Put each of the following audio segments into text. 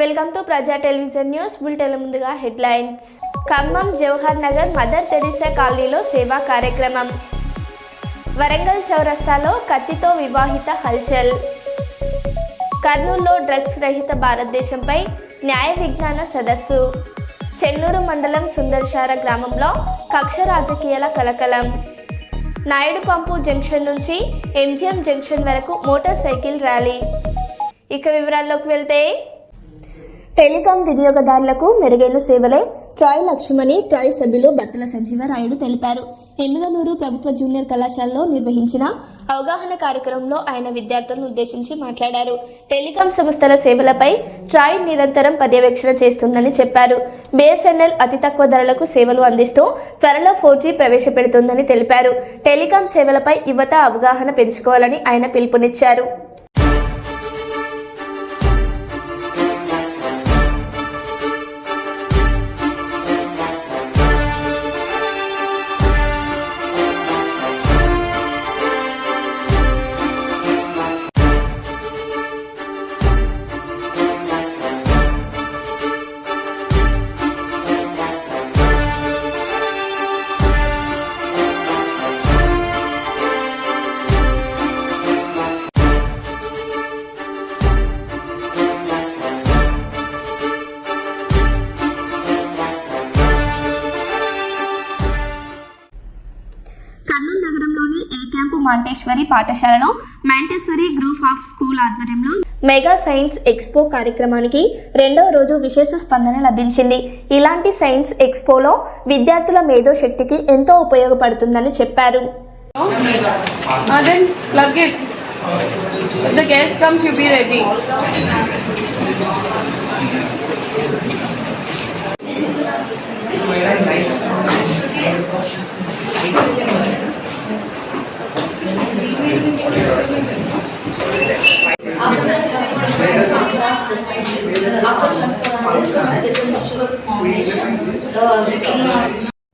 Welcome to ప్రజా television news bulletin. ముందుగా headlines. Khammam Jawahar Nagar Mother Teresa కాలనీలో సేవా కార్యక్రమం. వరంగల్ చౌరస్తాలో కత్తితో వివాహిత హల్చల్. కర్నూలులో డ్రగ్స్ రహిత భారతదేశంపై న్యాయ విజ్ఞాన సదస్సు. చెన్నూరు మండలం సుందర్శార గ్రామంలో కక్ష రాజకీయాల కలకలం. నాయుడు పంపు జంక్షన్ నుంచి ఎంజిఎం జంక్షన్ వరకు మోటార్ సైకిల్ ర్యాలీ. ఇక వివరాల్లోకి వెళ్తే, టెలికాం వినియోగదారులకు మెరుగైన సేవలే ట్రాయ్ లక్ష్యమని ట్రాయ్ సభ్యులు బత్తల సంజీవరాయుడు తెలిపారు. ఎమ్మిగనూరు ప్రభుత్వ జూనియర్ కళాశాలలో నిర్వహించిన అవగాహన కార్యక్రమంలో ఆయన విద్యార్థులను ఉద్దేశించి మాట్లాడారు. టెలికాం సంస్థల సేవలపై ట్రాయ్ నిరంతరం పర్యవేక్షణ చేస్తుందని చెప్పారు. బిఎస్ఎన్ఎల్ అతి తక్కువ ధరలకు సేవలు అందిస్తూ త్వరలో 4G ప్రవేశపెడుతుందని తెలిపారు. టెలికాం సేవలపై యువత అవగాహన పెంచుకోవాలని ఆయన పిలుపునిచ్చారు. కర్నూలు నగరంలోని ఏ క్యాంపు మాంటేశ్వరి పాఠశాలలో మాంటేశ్వరి గ్రూప్ ఆఫ్ స్కూల్ ఆధ్వర్యంలో మెగా సైన్స్ ఎక్స్పో కార్యక్రమానికి 2వ రోజు విశేష స్పందన లభించింది. ఇలాంటి సైన్స్ ఎక్స్పోలో విద్యార్థుల మేధో శక్తికి ఎంతో ఉపయోగపడుతుందని చెప్పారు.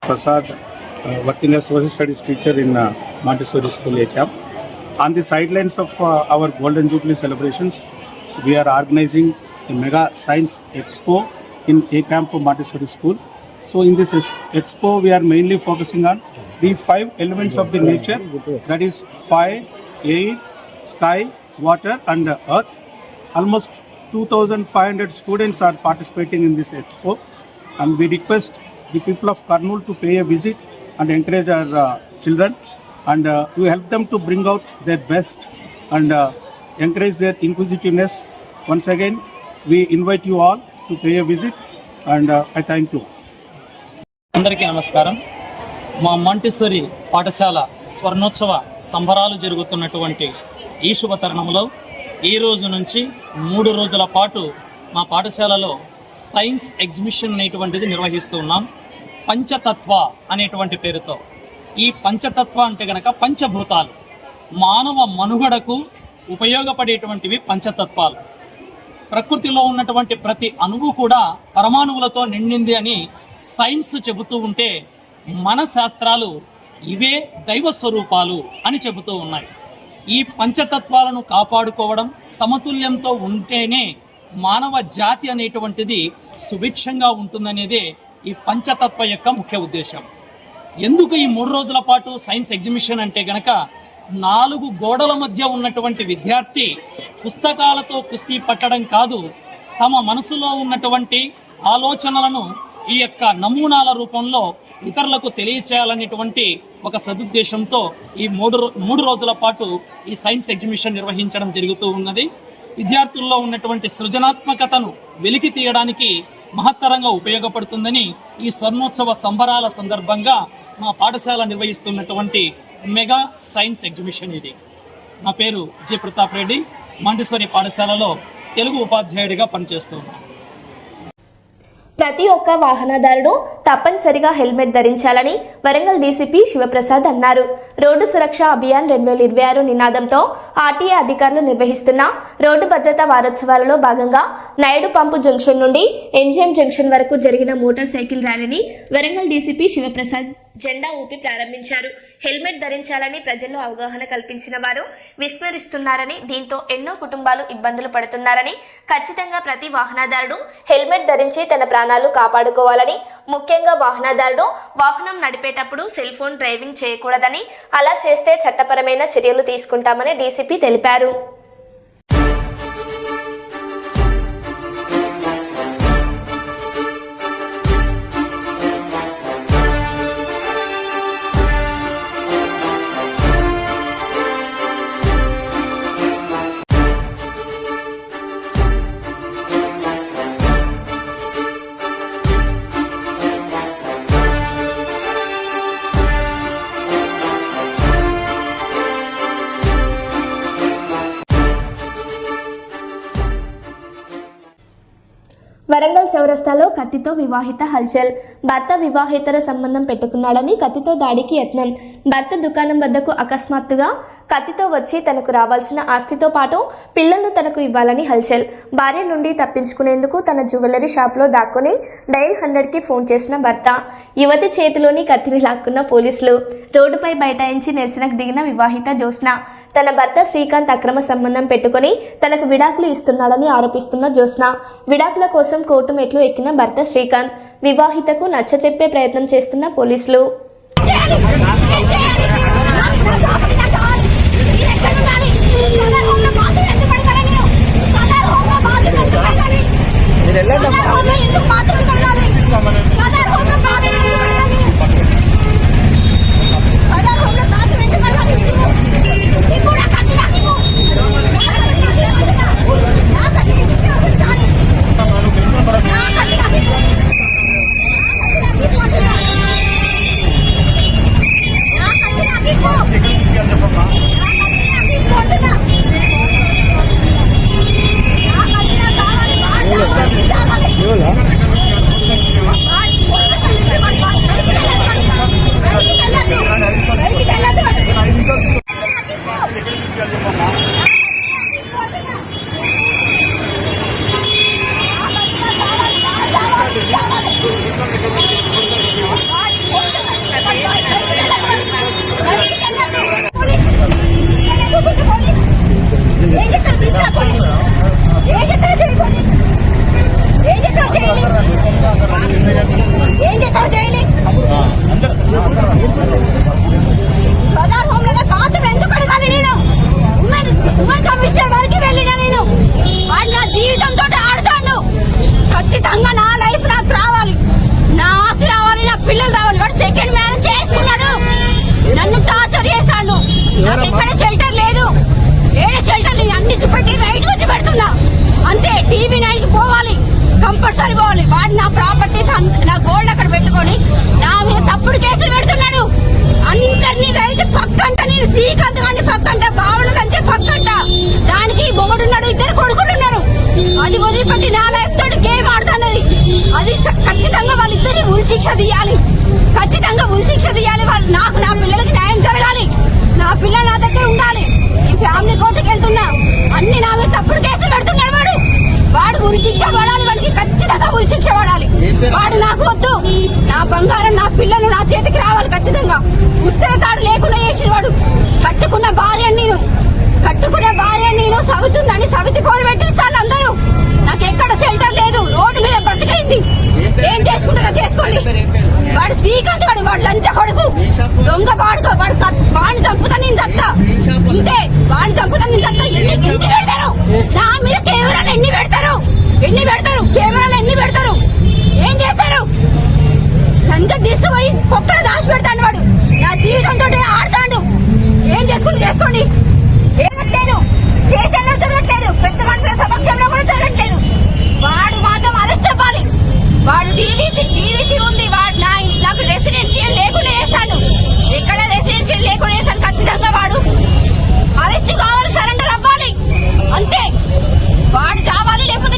Prasad, working as social studies teacher in Montessori School A Camp. On the sidelines of our Golden Jubilee celebrations, we are organizing a mega science expo in A Camp Montessori School. So in this expo, we are mainly focusing on the 5 elements of the nature, that is fire, air, sky, water and earth. Almost 2,500 students are participating in this expo, and we request the people of Kurnool to pay a visit and encourage our children, and we help them to bring out their best and encourage their inquisitiveness. Once again, we invite you all to pay a visit, and I thank you. అందరికీ నమస్కారం. మా Montessori పాఠశాల స్వర్ణోత్సవ సంబరాలు జరుగుతున్నటువంటి ఈ శుభ తరుణంలో ఈ రోజు నుంచి 3 రోజుల పాటు మా పాఠశాలలో సైన్స్ ఎగ్జిబిషన్ అనేటువంటిది నిర్వహిస్తూ ఉన్నాం. పంచతత్వ అనేటువంటి పేరుతో. ఈ పంచతత్వ అంటే కనుక పంచభూతాలు, మానవ మనుగడకు ఉపయోగపడేటువంటివి పంచతత్వాలు. ప్రకృతిలో ఉన్నటువంటి ప్రతి అణువు కూడా పరమాణువులతో నిండింది అని సైన్స్ చెబుతూ ఉంటే, మన శాస్త్రాలు ఇవే దైవ స్వరూపాలు అని చెబుతూ ఉన్నాయి. ఈ పంచతత్వాలను కాపాడుకోవడం, సమతుల్యంతో ఉంటేనే మానవ జాతి అనేటువంటిది సుభిక్షంగా ఉంటుందనేదే ఈ పంచతత్వ యొక్క ముఖ్య ఉద్దేశం. ఎందుకు ఈ 3 రోజుల పాటు సైన్స్ ఎగ్జిబిషన్ అంటే గనక, 4 గోడల మధ్య ఉన్నటువంటి విద్యార్థి పుస్తకాలతో కుస్తీ పట్టడం కాదు, తమ మనసులో ఉన్నటువంటి ఆలోచనలను ఈ యొక్క నమూనాల రూపంలో ఇతరులకు తెలియచేయాలనేటువంటి ఒక సదుద్దేశంతో ఈ 3 రోజుల పాటు ఈ సైన్స్ ఎగ్జిబిషన్ నిర్వహించడం జరుగుతూ ఉన్నది. విద్యార్థుల్లో ఉన్నటువంటి సృజనాత్మకతను వెలికి తీయడానికి మహత్తరంగా ఉపయోగపడుతుందని ఈ స్వర్ణోత్సవ సంబరాల సందర్భంగా మా పాఠశాల నిర్వహిస్తున్నటువంటి మెగా సైన్స్ ఎగ్జిబిషన్ ఇది. నా పేరు జి ప్రతాప్ రెడ్డి, మాంటెసరీ పాఠశాలలో తెలుగు ఉపాధ్యాయుడిగా పనిచేస్తున్నాను. ప్రతి ఒక్క వాహనదారుడు తప్పనిసరిగా హెల్మెట్ ధరించాలని వరంగల్ డీసీపీ శివప్రసాద్ అన్నారు. రోడ్డు సురక్ష అభియాన్ 2026 నినాదంతో ఆర్టీఏ అధికారులు నిర్వహిస్తున్న రోడ్డు భద్రతా వారోత్సవాలలో భాగంగా నాయుడు పంపు జంక్షన్ నుండి ఎంజిఎం జంక్షన్ వరకు జరిగిన మోటార్ సైకిల్ ర్యాలీని వరంగల్ డీసీపీ శివప్రసాద్ జెండా ఊపి ప్రారంభించారు. హెల్మెట్ ధరించాలని ప్రజల్లో అవగాహన కల్పించిన వారు విస్మరిస్తున్నారని, దీంతో ఎన్నో కుటుంబాలు ఇబ్బందులు పడుతున్నారని, ఖచ్చితంగా ప్రతి వాహనదారుడు హెల్మెట్ ధరించి తన ప్రాణాలు కాపాడుకోవాలని, ముఖ్యంగా వాహనదారుడు వాహనం నడిపేటప్పుడు సెల్ ఫోన్ డ్రైవింగ్ చేయకూడదని, అలా చేస్తే చట్టపరమైన చర్యలు తీసుకుంటామని డీసీపీ తెలిపారు. వరంగల్ చౌరస్తాలో కత్తితో వివాహిత హల్చల్. భర్త వివాహేతర సంబంధం పెట్టుకున్నాడని కత్తితో దాడికి యత్నం. భర్త దుకాణం వద్దకు అకస్మాత్తుగా కత్తితో వచ్చి తనకు రావాల్సిన ఆస్తితో పాటు పిల్లలను తనకు ఇవ్వాలని హల్చల్. భార్య నుండి తప్పించుకునేందుకు తన జ్యువెలరీ షాప్లో దాక్కుని డైల్ 100కి ఫోన్ చేసిన భర్త. యువతి చేతిలోని కత్తిని లాక్కున్న పోలీసులు. రోడ్డుపై బైఠాయించి నిరసనకు దిగిన వివాహిత జ్యోత్స్న. తన భర్త శ్రీకాంత్ అక్రమ సంబంధం పెట్టుకుని తనకు విడాకులు ఇస్తున్నాడని ఆరోపిస్తున్న జ్యోత్స్న. విడాకుల కోసం కోర్టు మెట్లు ఎక్కిన భర్త శ్రీకాంత్. వివాహితకు నచ్చచెప్పే ప్రయత్నం చేస్తున్న పోలీసులు. ఖచ్చితంగా నా లైఫ్ నాకు రావాలి, నా ఆస్తి రావాలి, నా పిల్లలు రావాలి. వాడు సెకండ్ మ్యారేజ్ చేసుకున్నాడు, నన్ను టార్చర్ చేస్తాడు. నాకు ఎక్కడ షెల్టర్ లేదు, ఏడే షెల్టర్ నేను అన్ని చూపెట్టి రైట్ వచ్చి పెడుతున్నా అంతే. టీవీ 9కి పోవాలి, కంపల్సరీ పోవాలి. వాడు నా ప్రాపర్టీస్ నా గోల్డ్ అక్కడ పెట్టుకొని నా మీద తప్పుడు కేసులు పెడుతున్నాడు. అందరినీ రైతు పక్కంట, నేను శ్రీకాంత్ గారిని పక్కంట, బావుల కంటే పక్కంట. దానికి మొగుడున్నాడు, 2 కొడుకులు ఉన్నారు. అది వదిలిపెట్టి నా లైఫ్ తోటి గేమ్ ఆడుతున్నది. అది ఖచ్చితంగా వాళ్ళిద్దరిని ఉరిశిక్ష తీయాలి, ఖచ్చితంగా ఉరిశిక్ష తీయాలి. వాళ్ళు నాకు నా పిల్లలకి న్యాయం జరగాలి, నా పిల్లలు నా దగ్గర ఉండాలి. ఈ ఫ్యామిలీ కోర్టుకి వెళ్తున్నా, అన్ని నా మీద తప్పుడు కేసులు పెడుతున్నాడు. వాడు ఉరిశిక్ష పడాలి, వాడికి ఖచ్చితంగా ఉరిశిక్ష పడాలి. వాడు నాకు వద్దు, నా బంగారం నా పిల్లలు నా చేతికి రావాలి ఖచ్చితంగా. ఉత్తర తాడు లేకుండా చేసిన వాడు. కట్టుకున్న భార్య నేను సవుతుందని సవితి ఫోన్ పెట్టిస్తాను అందరూ. నాకు ఎక్కడ షెల్టర్ లేదు, రోడ్డు మీద బతికైంది. ఏం చేసుకుంటారో చేసుకోండి. వాడు శ్రీకాంత్ వాడు, వాడు లంచ కొడుకు, దొంగ వాడుకో. వాడిని చంపుతా నేను చత్తా, ఇంతే. వాడిని చంపుతా నేను చత్తా. ఎన్ని పెడతారు నా మీద? కెమెరాలు ఎన్ని పెడతారు? కెమెరాలు ఎన్ని పెడతారు? ఏం చేస్తారు? లంచం తీసుకుపోయి పొక్కల దాచి పెడతాడు వాడు. నా జీవితంతో ఆడతాడు. ఏం చేసుకోండి. ఏమట్లేదు, స్టేషన్ లో జరగట్లేదు, పెద్ద మనుషుల సమక్షంలో కూడా జరగట్లేదు. వాడు మాత్రం అరెస్ట్ అవ్వాలి. వాడు డీవీసీ ఉంది. వాడు నాకు రెసిడెన్షియల్ లేకుండా చేస్తాడు. ఎక్కడ రెసిడెన్షియల్ లేకుండా చేస్తాడు. ఖచ్చితంగా వాడు అరెస్ట్ కావాలి, సరెండర్ అవ్వాలి అంతే. వాడు కావాలి, లేకపోతే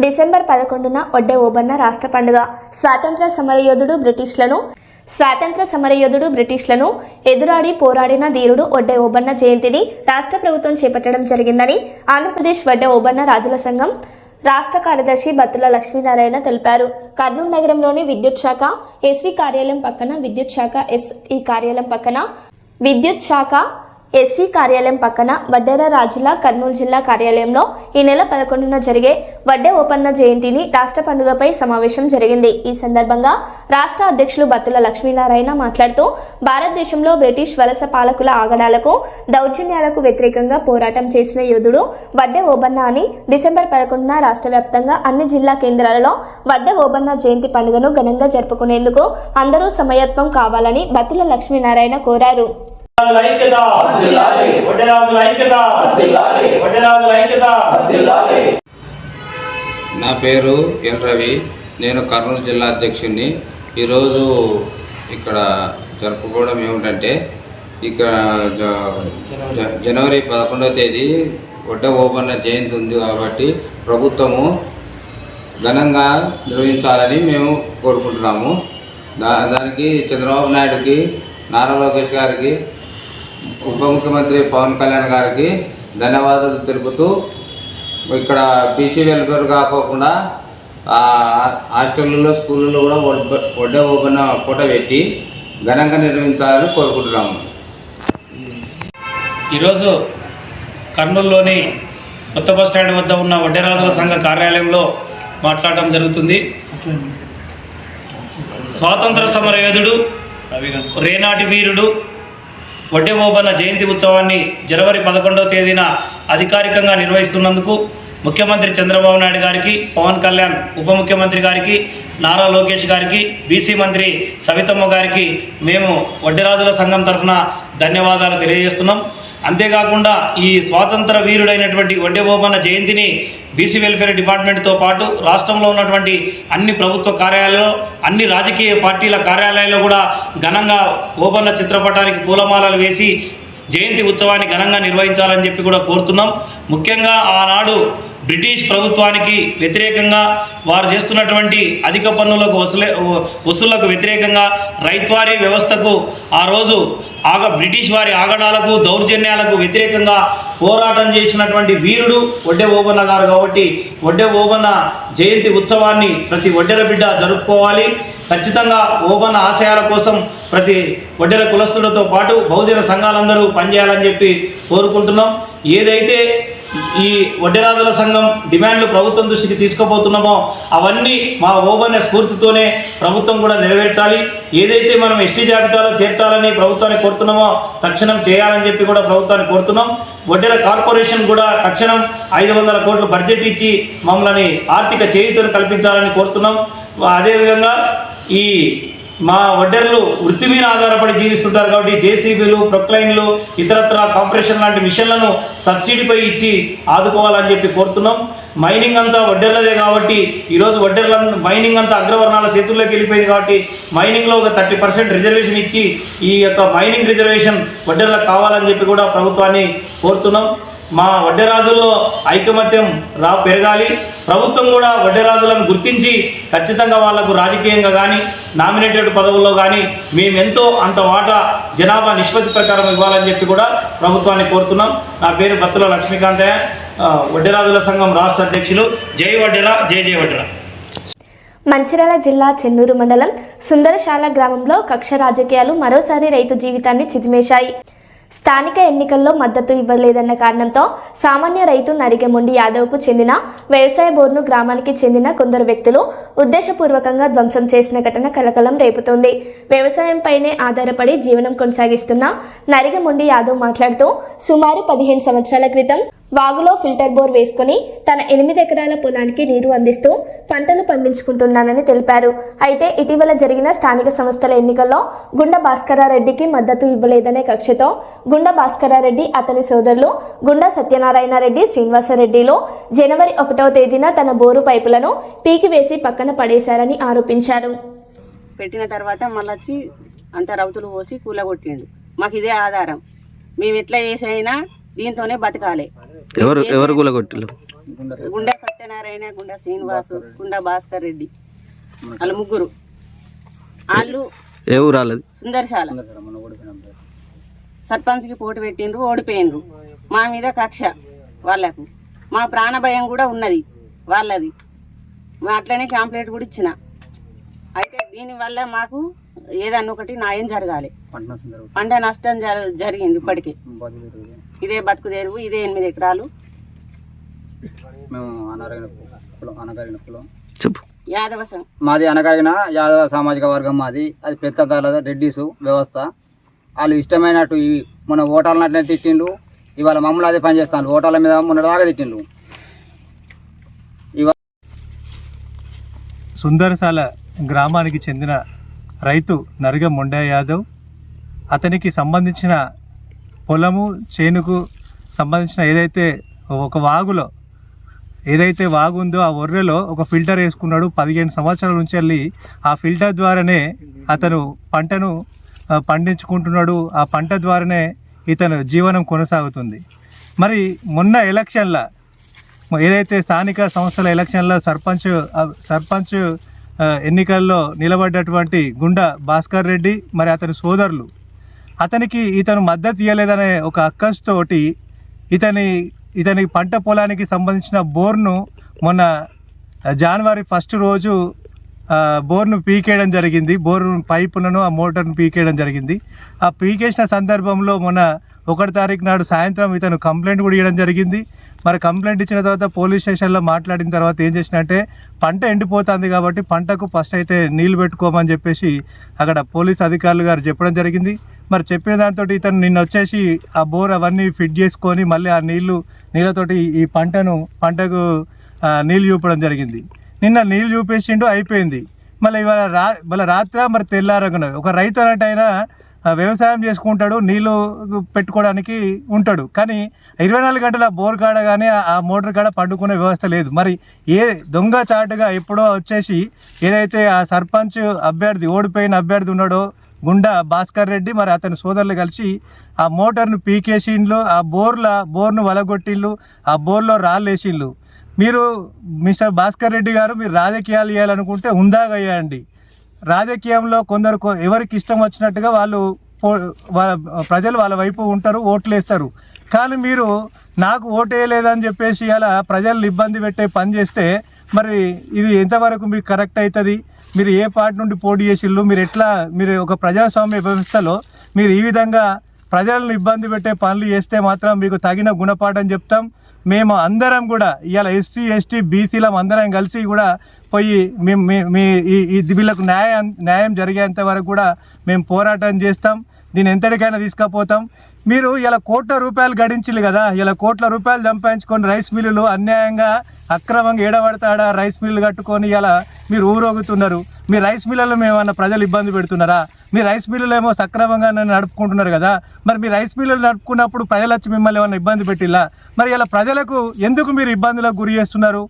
డిసెంబర్ 11న ఒడ్డే ఓబన్న రాష్ట్ర పండుగ. స్వాతంత్ర సమరయోధుడు బ్రిటిష్లను ఎదురాడి పోరాడిన ధీరుడు ఒడ్డే ఓబన్న జయంతిని రాష్ట్ర ప్రభుత్వం చేపట్టడం జరిగిందని ఆంధ్రప్రదేశ్ ఒడ్డే ఓబన్న రాజుల సంఘం రాష్ట్ర కార్యదర్శి బత్తుల లక్ష్మీనారాయణ తెలిపారు. కర్నూలు నగరంలోని విద్యుత్ శాఖ ఎస్సీ కార్యాలయం పక్కన వడ్డేర రాజుల కర్నూలు జిల్లా కార్యాలయంలో ఈ నెల 11న జరిగే వడ్డే ఓబన్న జయంతిని రాష్ట్ర పండుగపై సమావేశం జరిగింది. ఈ సందర్భంగా రాష్ట్ర అధ్యక్షులు బత్తుల లక్ష్మీనారాయణ మాట్లాడుతూ భారతదేశంలో బ్రిటిష్ వలస పాలకుల ఆగడాలకు దౌర్జన్యాలకు వ్యతిరేకంగా పోరాటం చేసిన యోధుడు వడ్డే ఓబన్న అని డిసెంబర్ 11న రాష్ట్ర వ్యాప్తంగా అన్ని జిల్లా కేంద్రాలలో వడ్డే ఓబన్న జయంతి పండుగను ఘనంగా జరుపుకునేందుకు అందరూ సమయత్వం కావాలని బత్తుల లక్ష్మీనారాయణ కోరారు. నా పేరు ఎల్ రవి. నేను కర్నూలు జిల్లా అధ్యక్షుడిని. ఈరోజు ఇక్కడ జరుపుకోవడం ఏమిటంటే, ఇక్కడ జనవరి 11వ తేదీ వడ్డే ఓబన్న జయంతి ఉంది కాబట్టి ప్రభుత్వము ఘనంగా నిర్వహించాలని మేము కోరుకుంటున్నాము. దానికి చంద్రబాబు నాయుడుకి, నారా లోకేష్ గారికి, ఉప ముఖ్యమంత్రి పవన్ కళ్యాణ్ గారికి ధన్యవాదాలు తెలుపుతూ, ఇక్కడ బీసీ వెల్ఫేర్ కాకుండా హాస్టల్లో స్కూళ్ళలో కూడా వడ్డే ఓబన్న ఫోటో పెట్టి ఘనంగా నిర్వహించాలని కోరుకుంటున్నాము. ఈరోజు కర్నూలులోని కొత్త బస్ స్టాండ్ వద్ద ఉన్న వడ్డేరాజుల సంఘ కార్యాలయంలో మాట్లాడటం జరుగుతుంది. స్వాతంత్ర సమర యోధుడు, రేనాటి వీరుడు వడ్డే ఓబన్న జయంతి ఉత్సవాన్ని జనవరి 11వ తేదీన అధికారికంగా నిర్వహిస్తున్నందుకు ముఖ్యమంత్రి చంద్రబాబు నాయుడు గారికి, పవన్ కళ్యాణ్ ఉప ముఖ్యమంత్రి గారికి, నారా లోకేష్ గారికి, బీసీ మంత్రి సవితమ్మ గారికి మేము వడ్డేరాజుల సంఘం తరఫున ధన్యవాదాలు తెలియజేస్తున్నాం. అంతేకాకుండా ఈ స్వాతంత్ర వీరుడైనటువంటి వడ్డే ఓబన్న జయంతిని బీసీ వెల్ఫేర్ డిపార్ట్మెంట్తో పాటు రాష్ట్రంలో ఉన్నటువంటి అన్ని ప్రభుత్వ కార్యాలయాల్లో, అన్ని రాజకీయ పార్టీల కార్యాలయాల్లో కూడా ఘనంగా ఓబన్న చిత్రపటానికి పూలమాలలు వేసి జయంతి ఉత్సవాన్ని ఘనంగా నిర్వహించాలని చెప్పి కూడా కోరుతున్నాం. ముఖ్యంగా ఆనాడు బ్రిటిష్ ప్రభుత్వానికి వ్యతిరేకంగా వారు చేస్తున్నటువంటి అధిక పన్నులకు వసూళ్లకు వ్యతిరేకంగా రైత్వారీ వ్యవస్థకు ఆ రోజు బ్రిటిష్ వారి ఆగడాలకు దౌర్జన్యాలకు వ్యతిరేకంగా పోరాటం చేసినటువంటి వీరుడు వడ్డే ఓబన్న గారు కాబట్టి వడ్డే ఓబన్న జయంతి ఉత్సవాన్ని ప్రతి వడ్డెర బిడ్డ జరుపుకోవాలి. ఖచ్చితంగా ఓబన్న ఆశయాల కోసం ప్రతి వడ్డెర కులస్తులతో పాటు బహుజన సంఘాలందరూ పనిచేయాలని చెప్పి కోరుకుంటున్నాం. ఏదైతే ఈ వడ్డేరాజుల సంఘం డిమాండ్లు ప్రభుత్వం దృష్టికి తీసుకుపోతున్నామో అవన్నీ మా ఓబన్న స్ఫూర్తితోనే ప్రభుత్వం కూడా నెరవేర్చాలి. ఏదైతే మనం ఎస్టీ జాబితాలో చేర్చాలని ప్రభుత్వాన్ని కోరుతున్నామో తక్షణం చేయాలని చెప్పి కూడా ప్రభుత్వాన్ని కోరుతున్నాం. వడ్డెర కార్పొరేషన్ కూడా తక్షణం 500 కోట్ల బడ్జెట్ ఇచ్చి మమ్మల్ని ఆర్థిక చేయూతను కల్పించాలని కోరుతున్నాం. అదేవిధంగా ఈ మా వడ్డెర్లు వృత్తి మీద ఆధారపడి జీవిస్తుంటారు కాబట్టి జేసీబీలు, ప్రొక్లైన్లు, ఇతరత్ర కాంప్రెషన్ లాంటి మిషన్లను సబ్సిడీపై ఇచ్చి ఆదుకోవాలని చెప్పి కోరుతున్నాం. మైనింగ్ అంతా వడ్డెర్లదే కాబట్టి ఈరోజు మైనింగ్ అంతా అగ్రవర్ణాల చేతుల్లోకి వెళ్ళిపోయింది కాబట్టి మైనింగ్లో ఒక 30% రిజర్వేషన్ ఇచ్చి ఈ యొక్క మైనింగ్ రిజర్వేషన్ వడ్డెర్లకు కావాలని చెప్పి కూడా ప్రభుత్వాన్ని కోరుతున్నాం. మా వడ్డేరాజుల్లో ఐకమత్యం పెరగాలి. ప్రభుత్వం కూడా వడ్డేరాజులను గుర్తించి ఖచ్చితంగా వాళ్లకు రాజకీయంగా కానీ నామినేటెడ్ పదవుల్లో కానీ మేమెంతో అంత వాటా జనాభా నిష్పత్తి ప్రకారం ఇవ్వాలని చెప్పి కూడా ప్రభుత్వాన్ని కోరుతున్నాం. నా పేరు బత్తుల లక్ష్మీకాంతయ్య, వడ్డేరాజుల సంఘం రాష్ట్ర అధ్యక్షులు. జై వడ్డెర, జై జై వడ్డెర. మంచిర్యాల జిల్లా చెన్నూరు మండలం సుందరశాల గ్రామంలో కక్ష రాజకీయాలు మరోసారి రైతు జీవితాన్ని చిదిమేశాయి. స్థానిక ఎన్నికల్లో మద్దతు ఇవ్వలేదన్న కారణంతో సామాన్య రైతు నరిగెముండి యాదవ్కు చెందిన వ్యవసాయ బోర్ను గ్రామానికి చెందిన కొందరు వ్యక్తులు ఉద్దేశపూర్వకంగా ధ్వంసం చేసిన ఘటన కలకలం రేపుతోంది. వ్యవసాయంపైనే ఆధారపడి జీవనం కొనసాగిస్తున్న నరిగెముండి యాదవ్ మాట్లాడుతూ సుమారు 15 సంవత్సరాల క్రితం వాగులో ఫిల్టర్ బోర్ వేసుకుని తన 8 ఎకరాల పొలానికి నీరు అందిస్తూ పంటలు పండించుకుంటున్నానని తెలిపారు. అయితే ఇటీవల జరిగిన స్థానిక సంస్థల ఎన్నికల్లో గుండా భాస్కరారెడ్డికి మద్దతు ఇవ్వలేదనే కక్షతో గుండా భాస్కరారెడ్డి, అతని సోదరులు గుండా సత్యనారాయణ రెడ్డి, శ్రీనివాసరెడ్డిలో జనవరి 1వ తేదీన తన బోరు పైపులను పీకివేసి పక్కన పడేశారని ఆరోపించారు. పెట్టిన తర్వాత మళ్ళొచ్చి అంత రౌతులు పోసి కూలగొట్టిండు. మాకు ఇదే ఆధారం. మేము ఎట్లా చేసైనా దీంతోనే బతకాలి. ఎవరు కూలగొట్టిలు? గుండా సత్యనారాయణ నారాయణ, గుండా శ్రీనివాసు, గుండా భాస్కర్ రెడ్డి, వాళ్ళు ముగ్గురు. వాళ్ళు ఏ ఊరు వాళ్ళది? సుందరశాల. సర్పంచ్కి పోటీ పెట్టిండ్రు, ఓడిపోయినరు. మా మీద కక్ష వాళ్ళకు. మా ప్రాణ భయం కూడా ఉన్నది వాళ్ళది. అట్లనే కంప్లైంట్ కూడా ఇచ్చిన. అయితే దీనివల్ల మాకు ఏదన్నా ఒకటి న్యాయం జరగాలి. పంట నష్టం జరిగింది ఇప్పటికే. ఇదే బతుకు తెరువు, ఇదే 8 ఎకరాలు. చెప్పు. యాదవసం మాది అనగారిన యాదవ సామాజిక వర్గం మాది. అది పెద్దదాల రెడ్డిసు వ్యవస్థ. వాళ్ళు ఇష్టమైనట్టు మన ఓటర్లను అట్లనే తిట్టిండు. ఇవాళ మమ్మల్ని అదే పని చేస్తాను. ఓటర్ల మీద మొన్నదాకా తిట్టిండు. సుందరశాల గ్రామానికి చెందిన రైతు నరగ మొండయ్య యాదవ్, అతనికి సంబంధించిన పొలము చేనుకు సంబంధించిన ఏదైతే ఒక వాగులో ఏదైతే వాగు ఉందో ఆ ఒర్రెలో ఒక ఫిల్టర్ వేసుకున్నాడు. 15 సంవత్సరాల నుంచి వెళ్ళి ఆ ఫిల్టర్ ద్వారానే అతను పంటను పండించుకుంటున్నాడు. ఆ పంట ద్వారానే ఇతను జీవనం కొనసాగుతుంది. మరి మొన్న ఎలక్షన్ల ఏదైతే స్థానిక సంస్థల ఎలక్షన్లో సర్పంచ్ ఎన్నికల్లో నిలబడ్డటువంటి గుండా భాస్కర్ రెడ్డి మరి అతని సోదరులు అతనికి ఇతను మద్దతు ఇవ్వలేదనే ఒక అక్కస్తోటి ఇతని పంట పొలానికి సంబంధించిన బోర్ను మొన్న జనవరి 1 రోజు బోర్ను పీకేయడం జరిగింది. బోరు పైపులను ఆ మోటార్ను పీకేయడం జరిగింది. ఆ పీకేసిన సందర్భంలో మొన్న 1 తారీఖు నాడు సాయంత్రం ఇతను కంప్లైంట్ కూడా ఇవ్వడం జరిగింది. మరి కంప్లైంట్ ఇచ్చిన తర్వాత పోలీస్ స్టేషన్లో మాట్లాడిన తర్వాత ఏం చేసినంటే పంట ఎండిపోతుంది కాబట్టి పంటకు ఫస్ట్ అయితే నీళ్లు పెట్టుకోమని చెప్పేసి అక్కడ పోలీస్ అధికారులు గారు చెప్పడం జరిగింది. మరి చెప్పిన దాంతో ఇతను నిన్న వచ్చేసి ఆ బోర్ అవన్నీ ఫిట్ చేసుకొని మళ్ళీ ఆ నీళ్ళతోటి ఈ పంటకు నీళ్ళు చూపడం జరిగింది. నిన్న నీళ్ళు చూపేసిండు, అయిపోయింది. మళ్ళీ ఇవాళ రాత్రి మరి తెల్లారగున ఒక రైతు అన్నట్టయినా వ్యవసాయం చేసుకుంటాడు, నీళ్ళు పెట్టుకోవడానికి ఉంటాడు. కానీ 24 గంటల బోర్ కాడ కానీ ఆ మోటార్ కాడ పండుకునే వ్యవస్థ లేదు. మరి ఏ దొంగ చాటుగా ఎప్పుడో వచ్చేసి ఏదైతే ఆ సర్పంచ్ ఓడిపోయిన అభ్యర్థి ఉన్నాడో గుండా భాస్కర్ రెడ్డి మరి అతని సోదరులు కలిసి ఆ మోటార్ను పీకేసిండ్లు, ఆ బోర్ను వలగొట్టిళ్ళు, ఆ బోర్లో రాళ్ళు వేసిండ్లు. మీరు మిస్టర్ భాస్కర్ రెడ్డి గారు మీరు రాజకీయాలు చేయాలనుకుంటే హుందాగా వేయండి. రాజకీయంలో కొందరు ఎవరికి ఇష్టం వచ్చినట్టుగా ప్రజలు వాళ్ళ వైపు ఉంటారు, ఓట్లు వేస్తారు. కానీ మీరు నాకు ఓటు వేయలేదని చెప్పేసి అలా ప్రజలను ఇబ్బంది పెట్టే పని చేస్తే మరి ఇది ఎంతవరకు మీకు కరెక్ట్ అవుతుంది? మీరు ఏ పార్టీ నుండి పోటీ చేసిళ్ళు? మీరు ఒక ప్రజాస్వామ్య వ్యవస్థలో మీరు ఈ విధంగా ప్రజలను ఇబ్బంది పెట్టే పనులు చేస్తే మాత్రం మీకు తగిన గుణపాఠం చెప్తాం. మేము అందరం కూడా ఇవాళ ఎస్సీ ఎస్టీ బీసీలం అందరం కలిసి కూడా పోయి వీళ్ళకు న్యాయం జరిగేంత వరకు కూడా మేము పోరాటం చేస్తాం. దీన్ని ఎంతటికైనా తీసుకుపోతాం. మీరు ఇలా ₹1,00,00,000 గడించిల్లు కదా, ఇలా ₹1,00,00,000 సంపాదించుకొని రైస్ మిల్లులు అన్యాయంగా అక్రమంగా ఏడబడతాడా రైస్ మిల్లు కట్టుకొని ఇలా మీరు ఊరోగుతున్నారు. మీ రైస్ మిల్లులో మేమన్నా ప్రజలు ఇబ్బంది పెడుతున్నారా? మీ రైస్ మిల్లులు ఏమో సక్రమంగా నడుపుకుంటున్నారు కదా. మరి మీ రైస్ మిల్లులు నడుపుకున్నప్పుడు ప్రజలు వచ్చి మిమ్మల్ని ఏమన్నా ఇబ్బంది పెట్టిల్లా? మరి ఇలా ప్రజలకు ఎందుకు మీరు ఇబ్బందులకు గురి చేస్తున్నారు?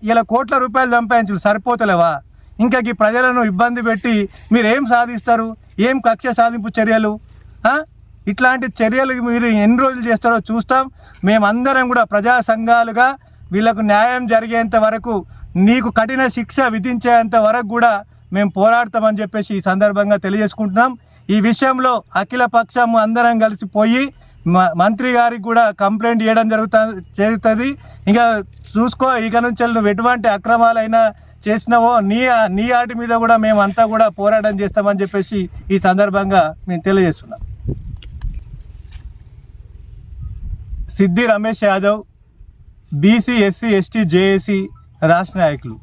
ఇలా ₹1,00,00,000 సంపాదించులు సరిపోతలేవా? ఇంకా ఈ ప్రజలను ఇబ్బంది పెట్టి మీరు ఏం సాధిస్తారు? ఏం కక్ష సాధింపు చర్యలు? ఇట్లాంటి చర్యలు మీరు ఎన్ని రోజులు చేస్తారో చూస్తాం. మేమందరం కూడా ప్రజా సంఘాలుగా వీళ్ళకు న్యాయం జరిగేంత వరకు, నీకు కఠిన శిక్ష విధించేంత వరకు కూడా మేము పోరాడతామని చెప్పేసి ఈ సందర్భంగా తెలియజేసుకుంటున్నాం. ఈ విషయంలో అఖిల పక్షం అందరం కలిసిపోయి మంత్రి గారికి కూడా కంప్లైంట్ చేయడం జరుగుతుంది. ఇంకా చూసుకో, ఇక నుంచి నువ్వు ఎటువంటి అక్రమాలైనా చేసినావో నీ ఆటి మీద కూడా మేమంతా కూడా పోరాటం చేస్తామని చెప్పేసి ఈ సందర్భంగా మేము తెలియజేస్తున్నాం. సిద్ధి Ramesh Yadav, BC SC ST JAC రాష్ట్ర నాయకులు.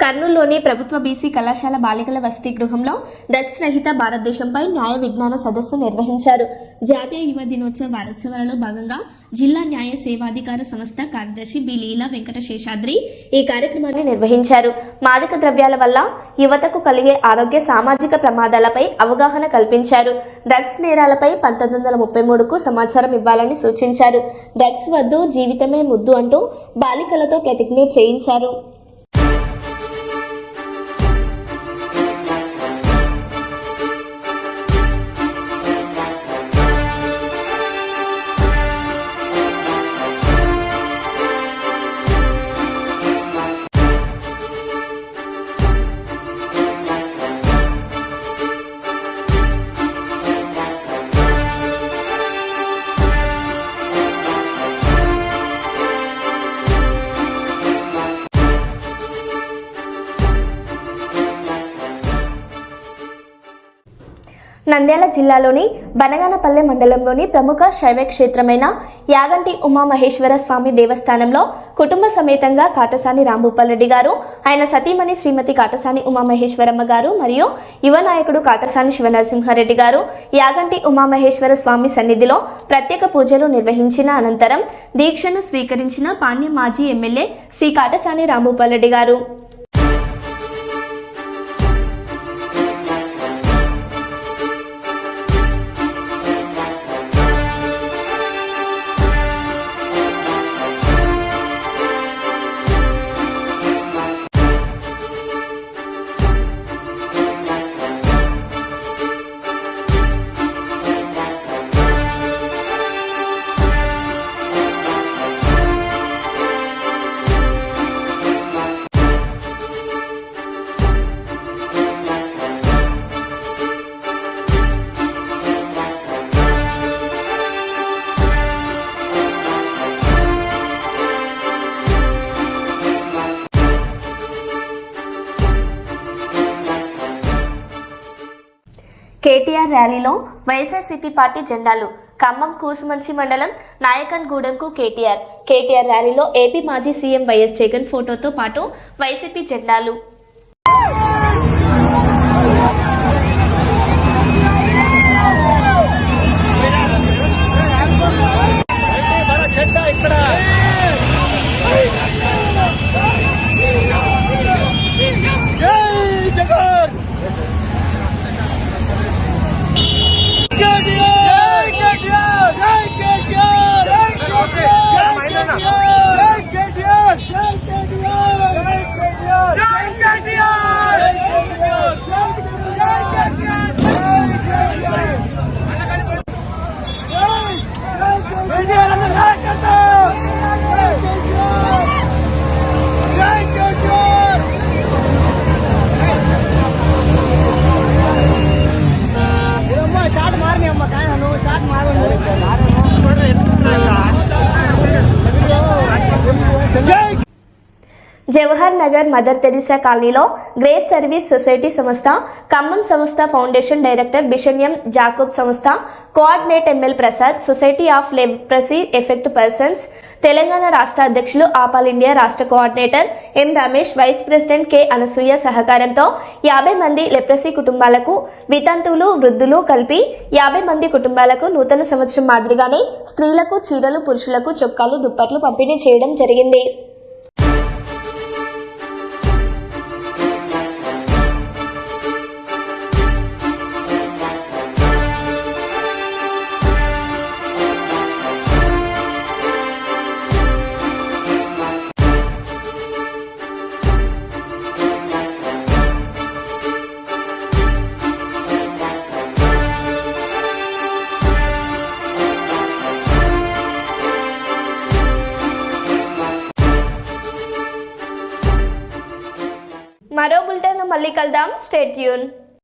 కర్నూలులోని ప్రభుత్వ బీసీ కళాశాల బాలికల వసతి గృహంలో డ్రగ్స్ రహిత భారతదేశంపై న్యాయ విజ్ఞాన సదస్సు నిర్వహించారు. జాతీయ యువ దినోత్సవ వారోత్సవాలలో భాగంగా జిల్లా న్యాయ సేవాధికార సంస్థ కార్యదర్శి బి లీలా వెంకట శేషాద్రి ఈ కార్యక్రమాన్ని నిర్వహించారు. మాదక ద్రవ్యాల వల్ల యువతకు కలిగే ఆరోగ్య సామాజిక ప్రమాదాలపై అవగాహన కల్పించారు. డ్రగ్స్ నేరాలపై 1933కు సమాచారం ఇవ్వాలని సూచించారు. డ్రగ్స్ వద్దు, జీవితమే ముద్దు అంటూ బాలికలతో ప్రతిజ్ఞ చేయించారు. నంద్యాల జిల్లాలోని బనగానపల్లె మండలంలోని ప్రముఖ శైవ క్షేత్రమైన యాగంటి ఉమామహేశ్వర స్వామి దేవస్థానంలో కుటుంబ సమేతంగా కాటసాని రాంభూపాల్రెడ్డి గారు, ఆయన సతీమణి శ్రీమతి కాటసాని ఉమామహేశ్వరమ్మ గారు మరియు యువ నాయకుడు కాటసాని శివనరసింహారెడ్డి గారు యాగంటి ఉమామహేశ్వర స్వామి సన్నిధిలో ప్రత్యేక పూజలు నిర్వహించిన అనంతరం దీక్షను స్వీకరించిన పాణ్యం మాజీ ఎమ్మెల్యే శ్రీ కాటసాని రాంభూపాల్రెడ్డి గారు. కేటీఆర్ ర్యాలీలో వైఎస్ఆర్సీపీ పార్టీ జెండాలు. ఖమ్మం కూసుమంచి మండలం నాయకన్ గూడెంకు కేటీఆర్ ర్యాలీలో ఏపీ మాజీ సీఎం వైఎస్ జగన్ ఫోటోతో పాటు వైసీపీ జెండాలు. జవహర్ నగర్ మదర్ తెరిసా కాలనీలో గ్రేస్ సర్వీస్ సొసైటీ సంస్థ, ఖమ్మం సంస్థ foundation director Bishan M Jacob సంస్థ coordinate ML Prasad, society of leprosy effect persons Telangana రాష్ట్ర అధ్యక్షులు ఆల్ ఇండియా రాష్ట్ర coordinator M Ramesh, vice president K Anasuya సహకారంతో 50 మంది లెప్రసీ కుటుంబాలకు, వితంతువులు, వృద్ధులు కలిపి 50 మంది కుటుంబాలకు నూతన సంవత్సరం మాదిరిగానే స్త్రీలకు చీరలు, పురుషులకు చొక్కాలు, దుప్పట్లు పంపిణీ చేయడం జరిగింది. మరో బులెటిన్లో మళ్ళీ కలుద్దాం. Stay tune.